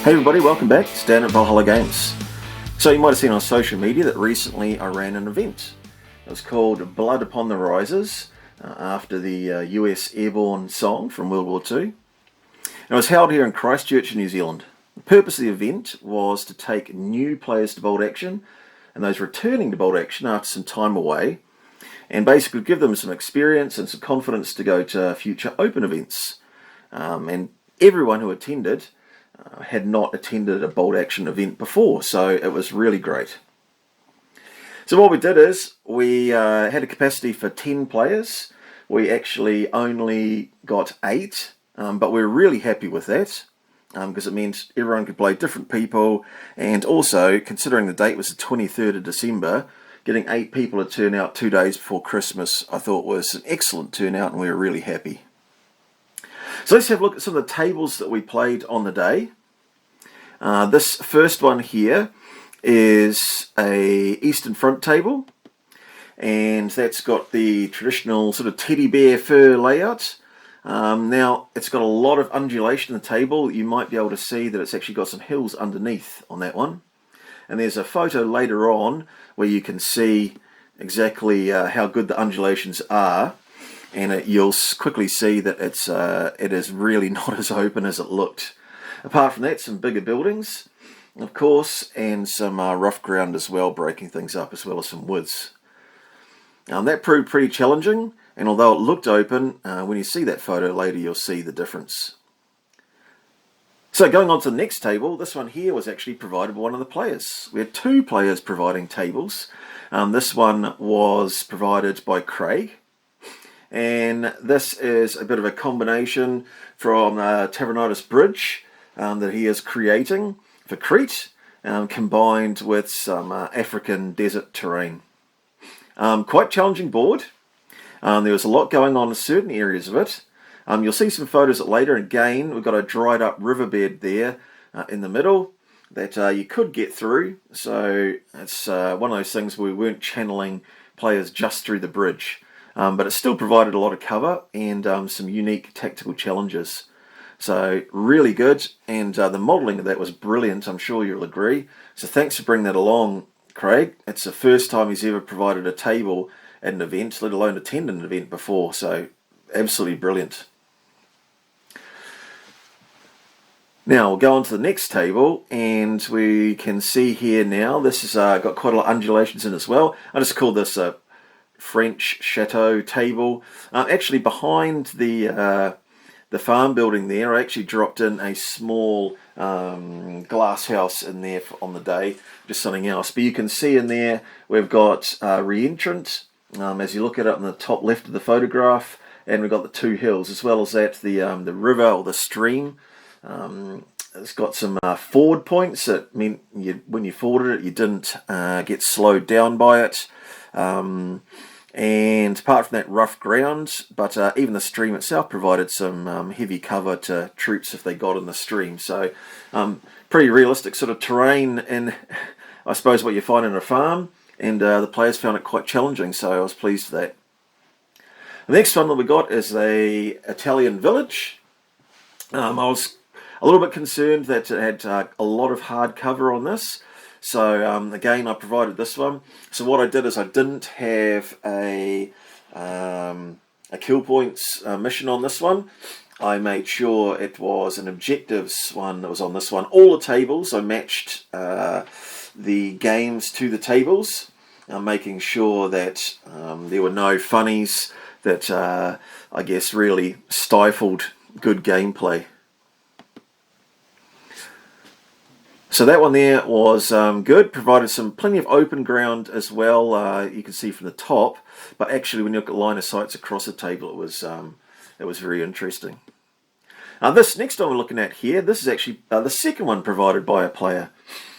Hey everybody, welcome back to Stand Up Valhalla Games. So you might have seen on social media that recently I ran an event. It was called Blood Upon the Rises, after the US airborne song from World War II. And it was held here in Christchurch, New Zealand. The purpose of the event was to take new players to Bold Action and those returning to Bold Action after some time away, and basically give them some experience and some confidence to go to future open events. And everyone who attended had not attended a Bold Action event before, so it was really great. So what we did is we had a capacity for 10 players. We actually only got 8, but we were really happy with that because it meant everyone could play different people, and also, considering the date was the 23rd of December, getting 8 people to turn out 2 days before Christmas I thought was an excellent turnout, and we were really happy. So let's have a look at some of the tables that we played on the day. This first one here is a Eastern Front table, and that's got the traditional sort of teddy bear fur layout. Now it's got a lot of undulation in the table. You might be able to see that it's actually got some hills underneath on that one. And there's a photo later on where you can see exactly how good the undulations are, and you'll quickly see that it is really not as open as it looked. Apart from that, some bigger buildings, of course, and some rough ground as well, breaking things up, as well as some woods. That proved pretty challenging, and although it looked open, when you see that photo later, you'll see the difference. So going on to the next table, this one here was actually provided by one of the players. We had 2 players providing tables. This one was provided by Craig, and this is a bit of a combination from Tavernidis Bridge that he is creating for Crete, combined with some African desert terrain. Quite challenging board. There was a lot going on in certain areas of it. You'll see some photos of it later. Again, we've got a dried up riverbed there in the middle that you could get through. So it's one of those things where we weren't channeling players just through the bridge. But it still provided a lot of cover and some unique tactical challenges. So really good, and the modelling of that was brilliant, I'm sure you'll agree. So thanks for bringing that along, Craig. It's the first time he's ever provided a table at an event, let alone attended an event before, so absolutely brilliant. Now we'll go on to the next table, and we can see here now, this has got quite a lot of undulations in as well. I just call this a French chateau table. Actually behind the farm building there, I actually dropped in a small glass house in there on the day, just something else. But you can see in there we've got re-entrant, as you look at it on the top left of the photograph, and we've got the 2 hills, as well as that the river or the stream. It's got some forward points that meant when you forwarded it, you didn't get slowed down by it. And apart from that, rough ground, but even the stream itself provided some heavy cover to troops if they got in the stream. So pretty realistic sort of terrain, and I suppose what you find in a farm, and the players found it quite challenging, so I was pleased with that. The next one that we got is a Italian village. I was a little bit concerned that it had a lot of hard cover on this. So again, I provided this one. So what I did is I didn't have a kill points mission on this one. I made sure it was an objectives one that was on this one. All the tables, I matched the games to the tables, making sure that there were no funnies that I guess really stifled good gameplay. So that one there was good, provided plenty of open ground as well, you can see from the top, but actually when you look at line of sights across the table, it was very interesting. This next one we're looking at here, this is actually the second one provided by a player.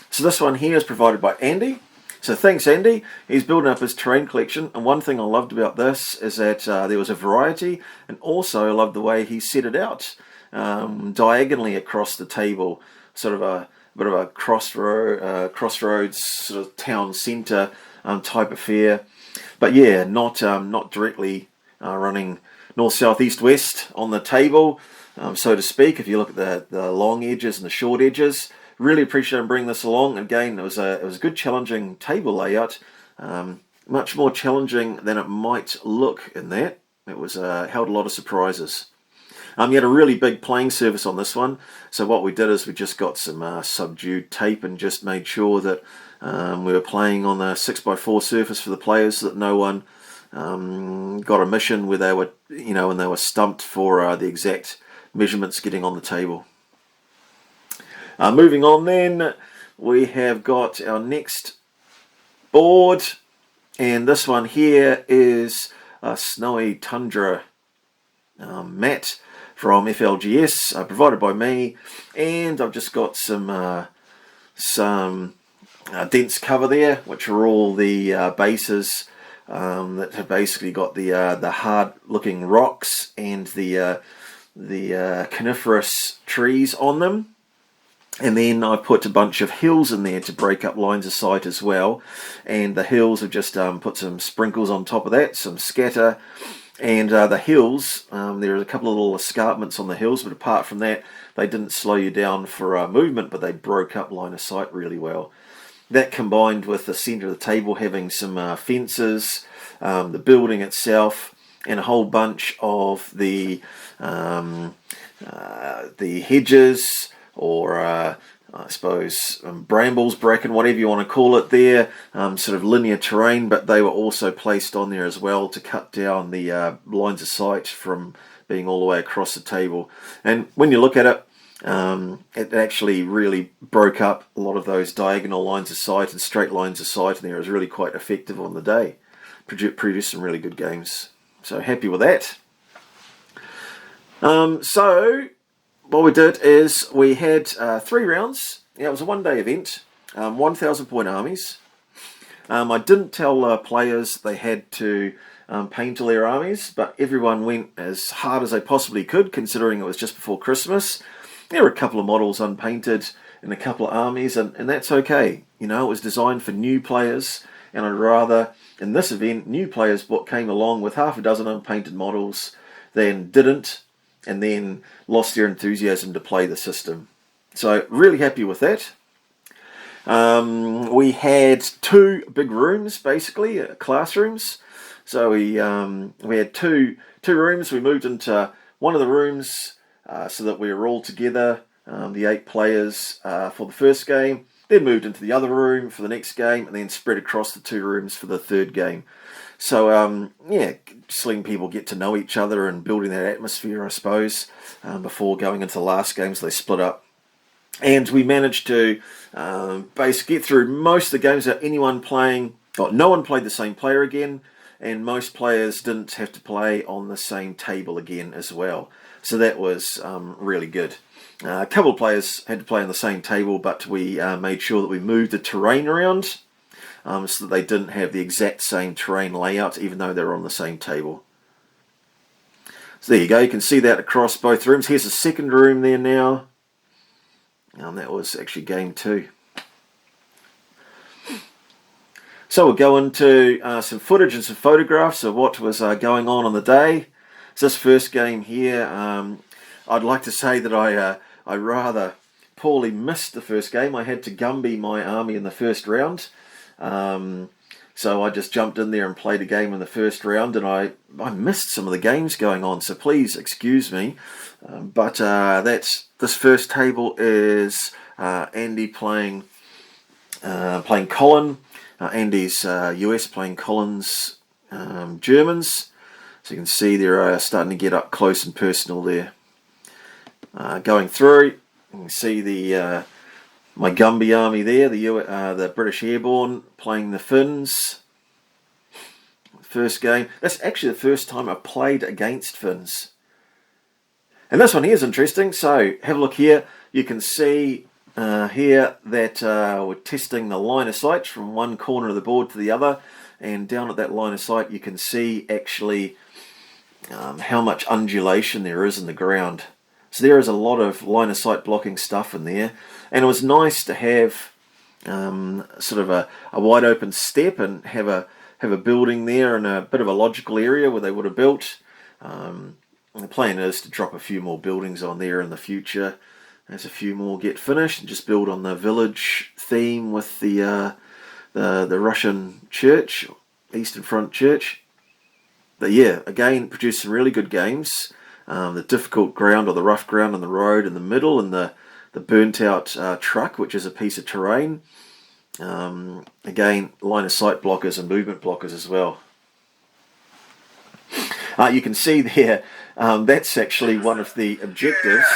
So this one here is provided by Andy. So thanks Andy, he's building up his terrain collection, and one thing I loved about this is that there was a variety, and also I loved the way he set it out diagonally across the table, sort of a bit of a crossroads sort of town centre type affair. But yeah, not directly running north, south, east, west on the table. so to speak. If you look at the long edges and the short edges, really appreciate them bringing this along. Again, it was a good challenging table layout, much more challenging than it might look in that. It was held a lot of surprises. You had a really big playing surface on this one, so what we did is we just got some subdued tape and just made sure that we were playing on the 6x4 surface for the players, so that no one got a mission where they were, and they were stumped for the exact measurements getting on the table. Moving on then, we have got our next board, and this one here is a Snowy Tundra mat from FLGS, provided by me, and I've just got some dense cover there, which are all the bases that have basically got the hard looking rocks and the coniferous trees on them. And then I put a bunch of hills in there to break up lines of sight as well, and the hills have just put some sprinkles on top of that, some scatter. And the hills, there's a couple of little escarpments on the hills, but apart from that, they didn't slow you down for movement, but they broke up line of sight really well. That combined with the centre of the table having some fences, the building itself, and a whole bunch of the hedges, or I suppose brambles, bracken, whatever you want to call it there, sort of linear terrain, but they were also placed on there as well to cut down the lines of sight from being all the way across the table. And when you look at it, it actually really broke up a lot of those diagonal lines of sight and straight lines of sight, and there was really quite effective on the day. Produced some really good games. So happy with that. So what we did is we had 3 rounds. Yeah, it was a one-day event, 1,000 point armies. I didn't tell players they had to paint all their armies, but everyone went as hard as they possibly could, considering it was just before Christmas. There were a couple of models unpainted in a couple of armies, and that's okay. It was designed for new players, and I'd rather, in this event, new players came along with half a dozen unpainted models than didn't, and then lost their enthusiasm to play the system. So really happy with that. We had 2 big rooms, basically, classrooms. So we had two rooms. We moved into one of the rooms so that we were all together, the 8 players for the first game, then moved into the other room for the next game, and then spread across the 2 rooms for the third game. So, just letting people get to know each other and building that atmosphere, I suppose, before going into the last games, they split up. And we managed to basically get through most of the games without anyone playing. No one played the same player again, and most players didn't have to play on the same table again as well. So that was really good. A couple of players had to play on the same table, but we made sure that we moved the terrain around so that they didn't have the exact same terrain layout, even though they were on the same table. So there you go, you can see that across both rooms. Here's the second room there now. And that was actually game 2. So we'll go into some footage and some photographs of what was going on the day. So this first game here, I'd like to say that I rather poorly missed the first game. I had to Gumby my army in the first round. So I just jumped in there and played a game in the first round, and I missed some of the games going on, so please excuse me. But this first table is Andy playing Colin. Andy's US playing Colin's Germans. So you can see they're starting to get up close and personal there. Going through, you can see my Gumby army there, the British Airborne playing the Finns. First game. That's actually the first time I played against Finns. And this one here is interesting. So have a look here. You can see here that we're testing the line of sight from one corner of the board to the other. And down at that line of sight you can see actually how much undulation there is in the ground. So there is a lot of line of sight blocking stuff in there, and it was nice to have sort of a wide open step and have a building there and a bit of a logical area where they would have built. the plan is to drop a few more buildings on there in the future as a few more get finished, and just build on the village theme with the Russian church, Eastern Front Church. But yeah, again, produced some really good games. The difficult ground, or the rough ground on the road in the middle, and the burnt out truck, which is a piece of terrain. Again, line of sight blockers and movement blockers as well. You can see there, that's actually one of the objectives.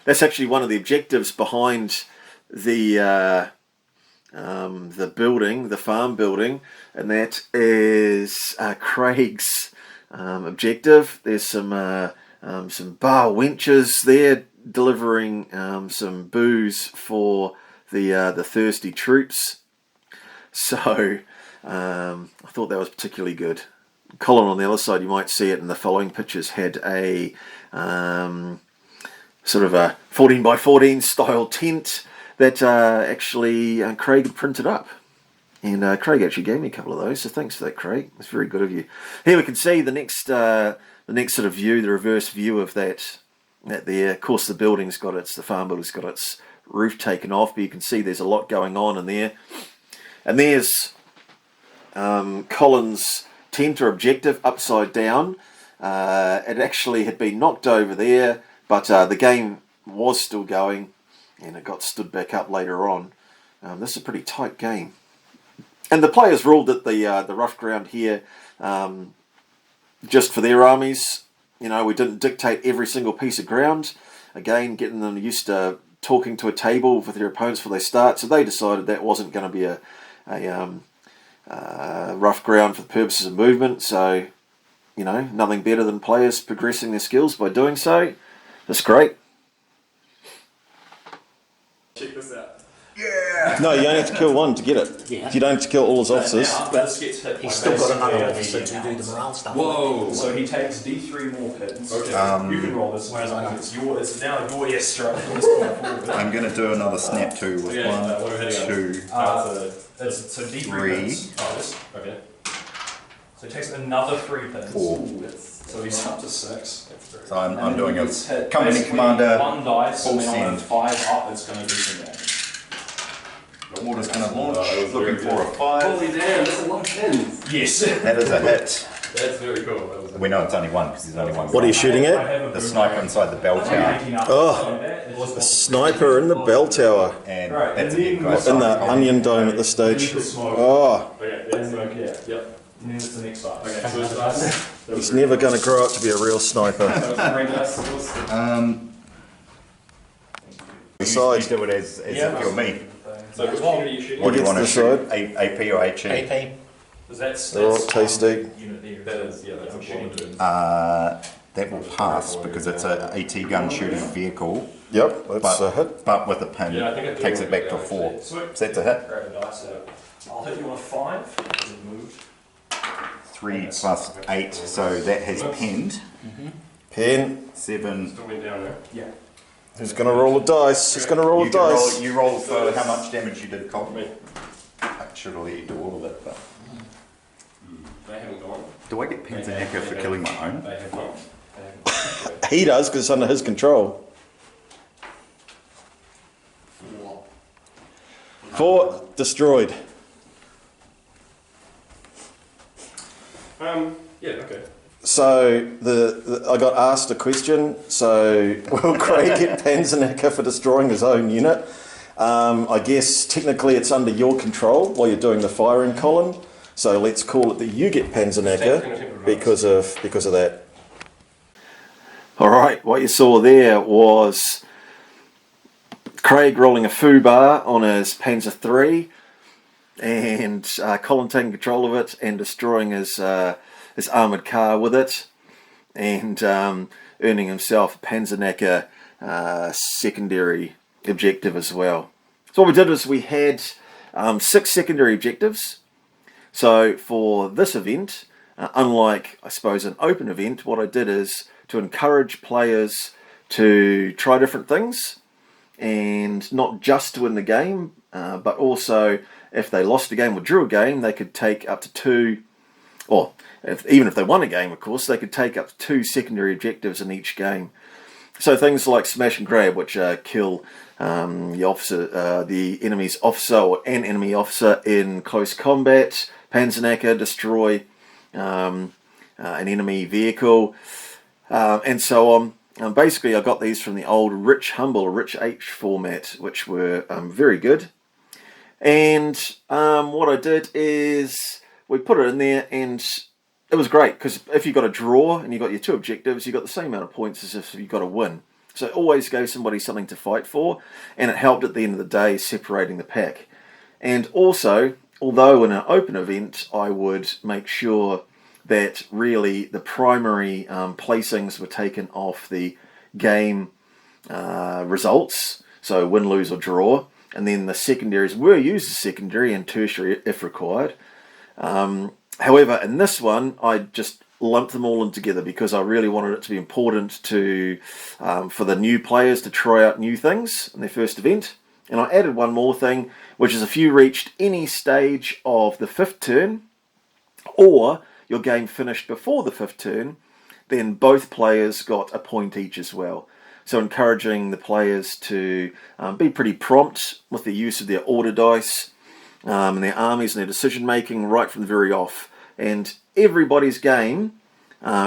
That's actually one of the objectives behind the building, the farm building, and that is Craig's objective. There's some bar wenches there delivering some booze for the thirsty troops. So I thought that was particularly good. Colin on the other side, you might see it in the following pictures, had a sort of a 14 by 14 style tent that actually Craig had printed up. And Craig actually gave me a couple of those, so thanks for that, Craig. It's very good of you. Here we can see the next sort of view, the reverse view of that there. Of course, the farm building's got its roof taken off, but you can see there's a lot going on in there. And there's Colin's tent or objective upside down. It actually had been knocked over there, but the game was still going, and it got stood back up later on. This is a pretty tight game. And the players ruled that the rough ground here, just for their armies, we didn't dictate every single piece of ground. Again, getting them used to talking to a table with their opponents before they start. So they decided that wasn't going to be a rough ground for the purposes of movement. So, nothing better than players progressing their skills by doing so. That's great. Check this out. Yeah! No, you only have to kill one to get it. Yeah. You don't have to kill all his officers. This gets hit. He's still got another officer to do the morale stuff. Whoa! So he takes D3 more pins. Okay. You can roll this. Whereas I don't. It's now your yes strike. I'm going to do another snap 2 with Yeah, one, what are we hitting 2, so D3 3. pins. Oh, this? Okay. So he takes another 3 pins. 4. So he's up to 6. So I'm doing a hit company basically commander. one dice, full and then on a send. 5 up, it's going to do some damage. Water's going to launch, looking for a 5. Holy damn, that's a lot of pins. Yes. That is a hit. That's very cool. We know it's only one because there's only one. What are you shooting at? The sniper inside the bell tower. Oh, a sniper in the bell tower. And that's a good guy. In the onion dome at this stage. Oh, Okay, that's Yeah. Yep. And then it's the next dice. Okay, so it's nice. he's never going to grow up to be a real sniper. You do it as if you're me. So which one are you shooting? What do you want to Gets shoot? to AP or HE? AP. They're all tasty. Unit there. That is, yeah, that's important. That will pass because it's a AT gun shooting vehicle, Yep, that's a hit. but with a pin, Yeah, I think I do takes it back to a actually. 4. Sweet. So that's a hit. Grab a dice out. I'll hit you on a 5 because it moved. 3 plus 8, so that has pinned. Pen. 7. Still went down there. Yeah. Who's going to roll a dice? He's going to roll a You, can roll, dice. you roll for how much damage you did, Colt. Me. I should have let you do all of it, but... They haven't gone. Do I get pins and echo for killing my own? They have not. He does because it's under his control. 4 destroyed. Yeah, okay. So I got asked a question. So will Craig get Panzernacker for destroying his own unit? I guess technically it's under your control while you're doing the firing, Colin. So let's call it that you get Panzernacker because of that. All right, what you saw there was Craig rolling a foo bar on his Panzer III, and Colin taking control of it and destroying his armoured car with it, and earning himself a Panzernacker secondary objective as well. So what we did was we had 6 secondary objectives. So for this event, unlike I suppose an open event, what I did is to encourage players to try different things, and not just to win the game, but also if they lost a game or drew a game, they could take up to 2 or even if they won a game, of course, they could take up to 2 secondary objectives in each game. So things like smash and grab, which kill the enemy's officer or an enemy officer in close combat. Panzernacker, destroy an enemy vehicle, and so on. Basically, I got these from the old Rich Humble, Rich H format, which were very good. And what I did is we put it in there, and it was great because if you got a draw and you got your 2 objectives, you got the same amount of points as if you got a win. So it always gave somebody something to fight for, and it helped at the end of the day separating the pack. And also, although in an open event, I would make sure that really the primary placings were taken off the game results, so win, lose or draw, and then the secondaries were used as secondary and tertiary if required. However, in this one, I just lumped them all in together because I really wanted it to be important to for the new players to try out new things in their first event. And I added one more thing, which is if you reached any stage of the 5th turn, or your game finished before the 5th turn, then both players got a point each as well. So encouraging the players to be pretty prompt with the use of their order dice, and their armies and their decision making right from the very off. And everybody's game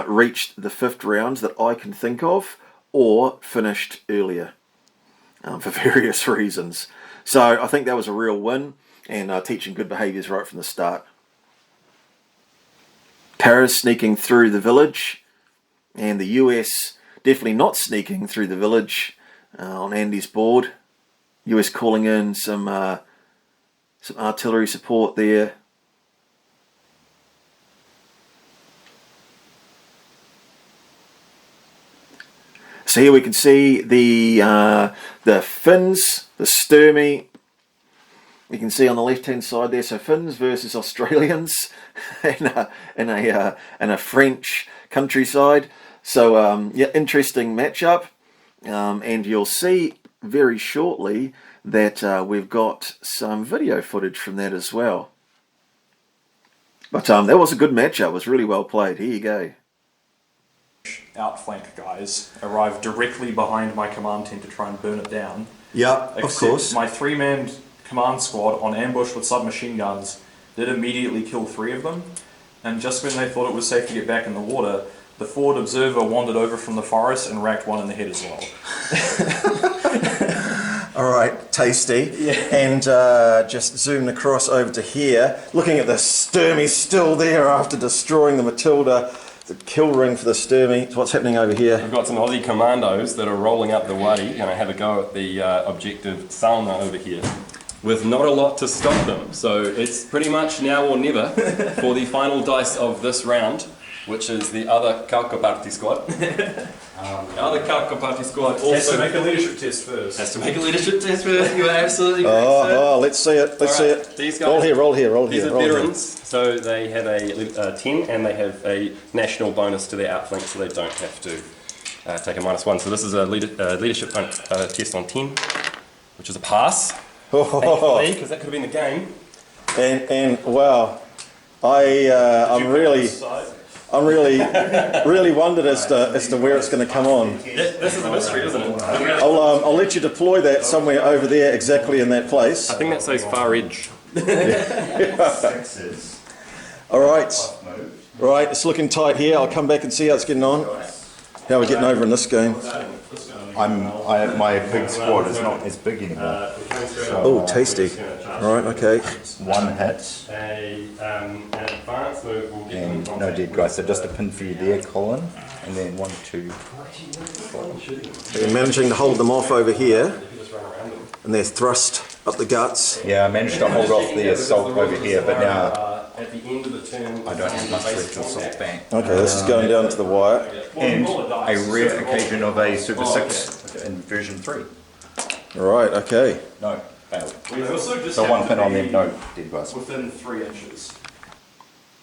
reached the 5th round that I can think of, or finished earlier for various reasons. So I think that was a real win, and teaching good behaviours right from the start. Paris sneaking through the village, and the US definitely not sneaking through the village on Andy's board. US calling in some artillery support there. So here we can see the Finns, the Sturmy. You can see on the left-hand side there. So Finns versus Australians in a French countryside. So yeah, interesting matchup, and you'll see very shortly that we've got some video footage from that as well. But that was a good matchup. It was really well played. Here you go. Outflank guys arrived directly behind my command tent to try and burn it down. Yeah, of Except course. my 3-man command squad on ambush with submachine guns did immediately kill 3 of them, and just when they thought it was safe to get back in the water, the forward observer wandered over from the forest and racked one in the head as well. All right, tasty. Yeah. And just zooming across over to here, looking at the Sturmy still there after destroying the Matilda. The kill ring for the Sturmy. So what's happening over here? We've got some Aussie commandos that are rolling up the wadi, going to have a go at the objective Salna over here, with not a lot to stop them. So it's pretty much now or never for the final dice of this round, which is the other Kaukoparty squad. The other Kaukoparty squad also Has to make a leadership test first. has to make a leadership test first. You are absolutely correct, sir. Oh, let's see it. Let's see it. These guys, Roll here, roll here, roll these here. are roll here. veterans, so they have a 10 and they have a national bonus to their outflank, so they don't have to take a -1. So this is a leadership test on 10, which is a pass. Thankfully, because that could have been the game. And wow, I'm really wondered as to where it's going to come on. This is a mystery, isn't it? I'll let you deploy that somewhere over there, exactly in that place. I think that says far edge. All right, right. It's looking tight here. I'll come back and see how it's getting on. How are we getting over in this game? My big squad is not as big anymore. Oh, tasty. All right, okay. 1 hit An advance move will get and no dead guys. So just a pin for you there, Colin. And then 1, 2. We're managing to hold them off over here, and they're thrust up the guts. Yeah, I managed to hold off the assault over here, but now at the end of the turn. I don't have much threat to assault back. Okay, this is going down to the wire. And a rare occasion of a Super 6 in version 3. All right, okay. No, failed. We also just So have 1 to pin on be them, no dead guys. within 3 inches.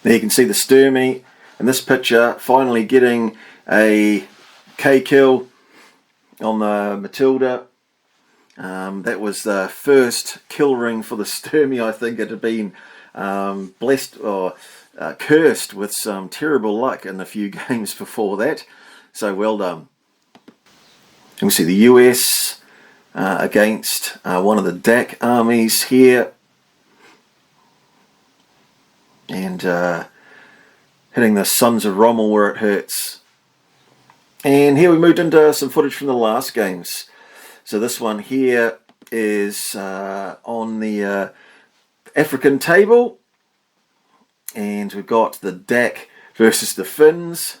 There you can see the Sturmy in this picture finally getting a K kill on the Matilda. That was the first kill ring for the Sturmey. I think it had been blessed or cursed with some terrible luck in a few games before that. So well done. And we see the US against one of the DAC armies here. And hitting the Sons of Rommel where it hurts. And here we moved into some footage from the last games. So this one here is on the African table. And we've got the DAC versus the Finns.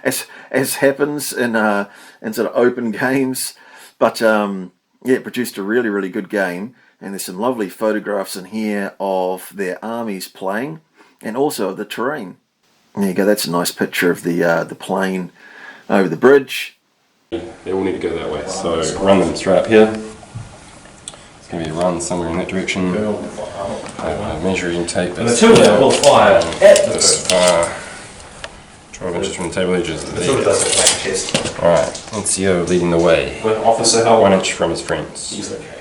as happens in sort of open games. But yeah, it produced a really, really good game. And there's some lovely photographs in here of their armies playing, and also of the terrain. There you go, that's a nice picture of the plane over the bridge. They all need to go that way, so run them straight up here. It's going to be run somewhere in that direction. Measuring tape. And the two of them will fire at the first. 12 inches from the table edges. The two of us are playing chess. Alright, NCO leading the way. With Officer Hell 1 inch from his friends. He's okay.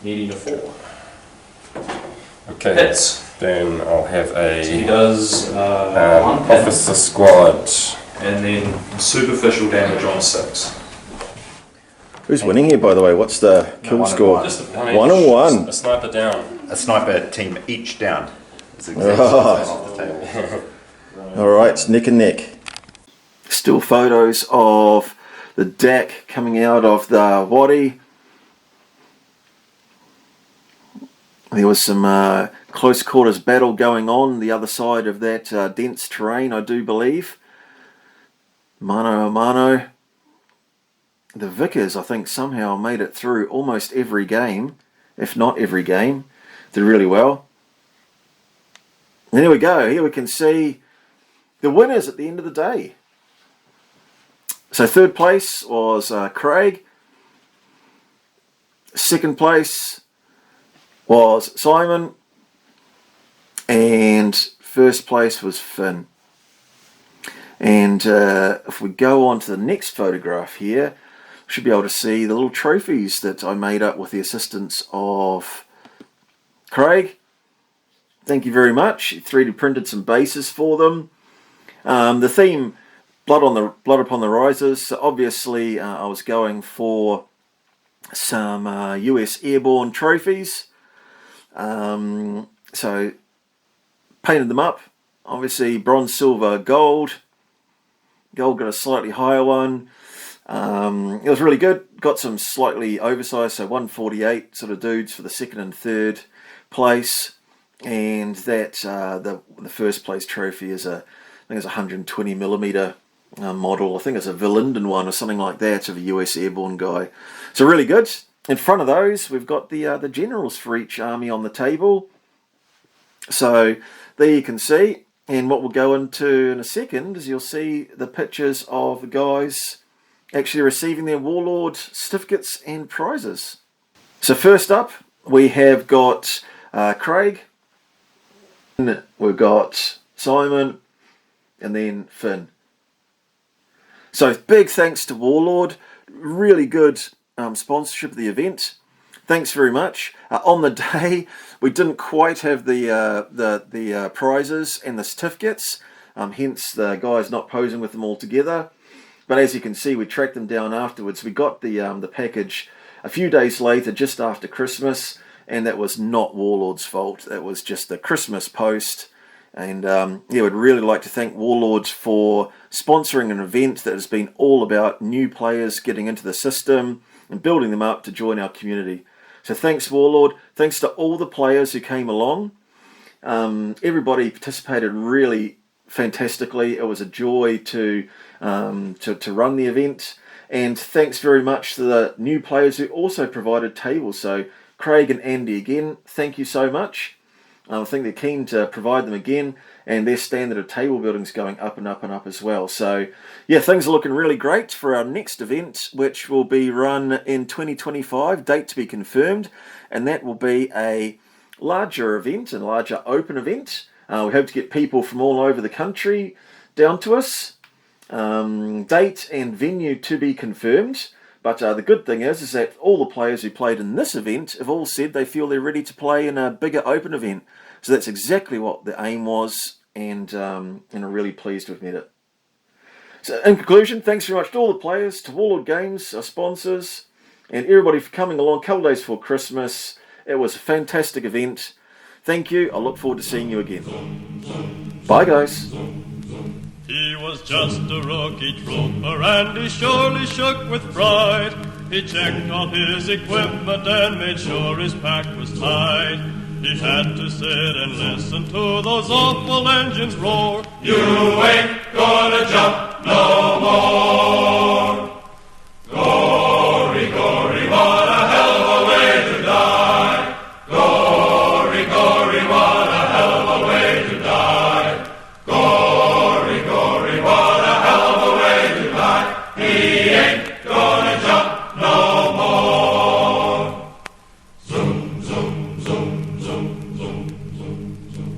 Needing a 4. Okay, Hits. then I'll have He a does 1 pin, officer squad. and then superficial damage on 6. Who's winning here, by the way? What's the kill 1 and score? 1. Just a 1 and 1. A sniper down. A sniper team each down. It's exactly Oh. the same off the table. Alright, it's neck and neck. Still photos of the DAC coming out of the Wadi. There was some close quarters battle going on the other side of that dense terrain, I do believe. Mano a mano. The Vickers, I think, somehow made it through almost every game, if not every game. Did really well. And there we go. Here we can see the winners at the end of the day. So third place was Craig. Second place was Simon. And first place was Finn. And if we go on to the next photograph here, we should be able to see the little trophies that I made up with the assistance of Craig. Thank you very much. He 3D printed some bases for them. The theme, Blood Upon the Risers. So obviously, I was going for some US airborne trophies. So painted them up. Obviously, bronze, silver, gold. Gold got a slightly higher one. It was really good. Got some slightly oversized, so 148 sort of dudes for the second and third place. And that the first place trophy is I think it's a 120mm model. I think it's a Verlinden one or something like that. It's of a US airborne guy. So really good. In front of those, we've got the generals for each army on the table. So there you can see. And what we'll go into in a second is you'll see the pictures of the guys actually receiving their Warlord certificates and prizes. So first up, we have got Craig. We've got Simon, and then Finn. So big thanks to Warlord. Really good sponsorship of the event. Thanks very much. On the day, we didn't quite have the prizes and the certificates, hence the guys not posing with them all together. But as you can see, we tracked them down afterwards. We got the package a few days later, just after Christmas. And that was not Warlord's fault. That was just the Christmas post. And yeah, we'd really like to thank Warlords for sponsoring an event that has been all about new players getting into the system and building them up to join our community. So thanks, Warlord. Thanks to all the players who came along. Everybody participated really fantastically. It was a joy to run the event. And thanks very much to the new players who also provided tables. So Craig and Andy again, thank you so much. I think they're keen to provide them again, and their standard of table building is going up and up and up as well. So yeah, things are looking really great for our next event, which will be run in 2025, date to be confirmed, and that will be a larger event, a larger open event. We hope to get people from all over the country down to us. Date and venue to be confirmed. But the good thing is that all the players who played in this event have all said they feel they're ready to play in a bigger open event. So that's exactly what the aim was, and I'm really pleased we've met it. So in conclusion, thanks very much to all the players, to Warlord Games, our sponsors, and everybody for coming along a couple days before Christmas. It was a fantastic event. Thank you. I look forward to seeing you again. Bye, guys. He was just a rookie trooper and he surely shook with pride. He checked all his equipment and made sure his pack was tight. He had to sit and listen to those awful engines roar. You ain't gonna jump no more. Gory, gory, what a hell of a way to die. Gory, gory, what a hell of a way to die. Gory, gory, what a hell of a way to die. He ain't gonna jump no more. Zoom, zoom, zoom, zoom, zoom, zoom, zoom.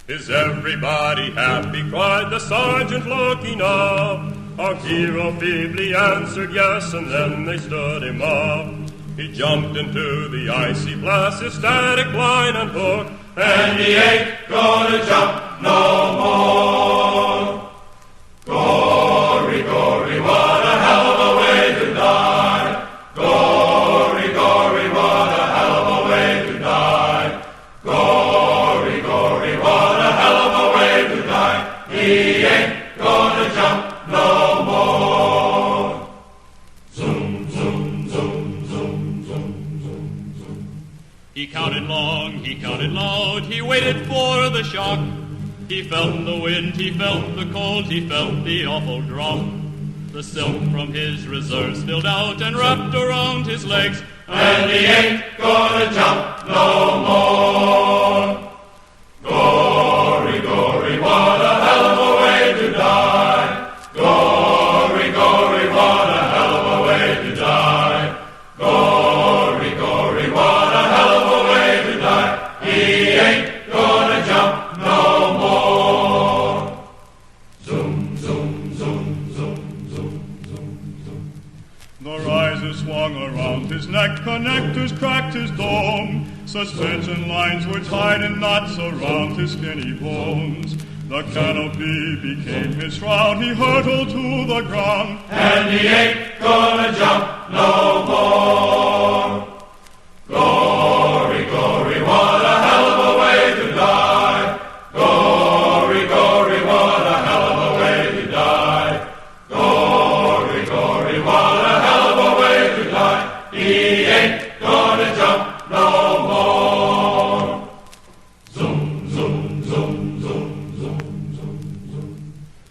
Is everybody happy? Cried the sergeant looking up. Our hero feebly answered yes, and then they stood him up. He jumped into the icy blast, his static line and hook, and he ain't gonna jump no more. Gory, gory, what a hell of a way to die. Gory, gory, what a hell of a way to die. Gory, gory, what a hell of a way to die. He ain't gonna jump no more. Zoom, zoom, zoom, zoom, zoom, zoom, zoom. He counted long, he counted loud, he waited for the shock. He felt the wind, he felt the cold, he felt the awful drop. The silk from his reserves spilled out and wrapped around his legs, and he ain't gonna jump no more. Gory, gory, what a hell of a way to die. Gory, gory, what a hell of a way to die. Gory, gory, what a hell of a way to die. He ain't gonna jump no more. Zoom, zoom, zoom, zoom, zoom, zoom, zoom. The riser swung around his neck, connectors cracked his dome. Suspension lines were tied in knots around his skinny bones. The canopy became his shroud, he hurtled to the ground, and he ain't gonna jump no more. Gory, gory, what a hell of a way to die. Gory, gory, what a hell of a way to die. Gory, gory, what a hell of a way to die. He ain't gonna jump no more. Zoom, zoom, zoom, zoom.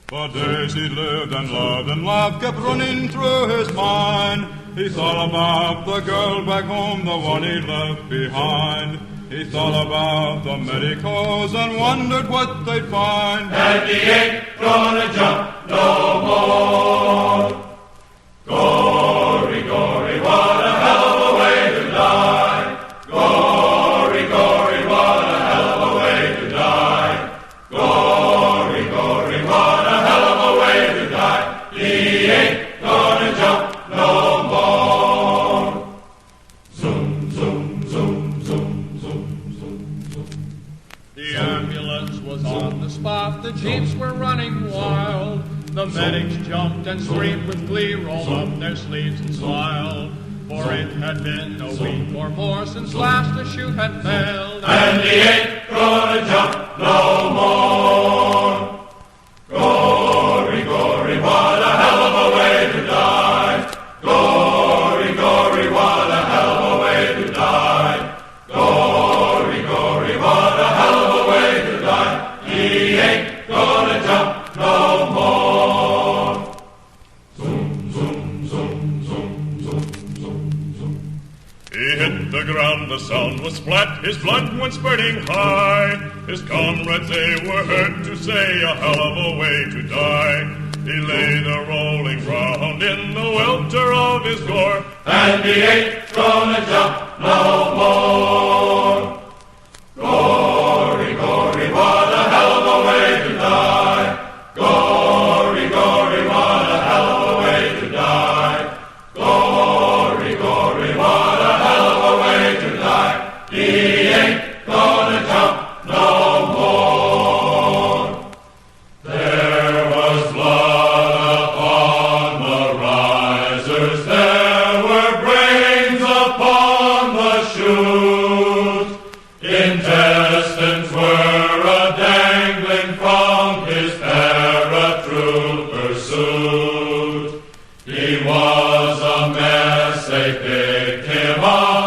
For days he lived and loved and laughed, kept running through his mind. He thought about the girl back home, the one he left behind. He thought about the medicos and wondered what they'd find. And he ain't gonna jump no more. Gory, gory, what a hell of a way to die. Gory, gory, what a hell of a way to die. Gory, gory, what a hell of a way to die. He ain't gonna jump no more. Zoom, zoom, zoom, zoom, zoom, zoom, zoom. The ambulance was on the spot, the jeeps were running wild. The medics jumped and screamed with glee, rolled up their sleeves and smiled. For it had been a week or more since last the chute had failed, and he ain't gonna jump no more. Gory, gory, what a hell of a way to die. Gory, gory, what a hell of a way to die. Gory, gory, what a hell of a way to die. He ain't gonna jump no more. Zoom, zoom, zoom, zoom, zoom, zoom, zoom. He hit the ground, the sound was flat, his blood went spurting high. His comrades, they were heard to say, a hell of a way to die. He lay there rolling round in the welter of his gore, and he ain't gonna jump no more. Gory, gory, what a hell of a way to die. Gory, gory, Nearby.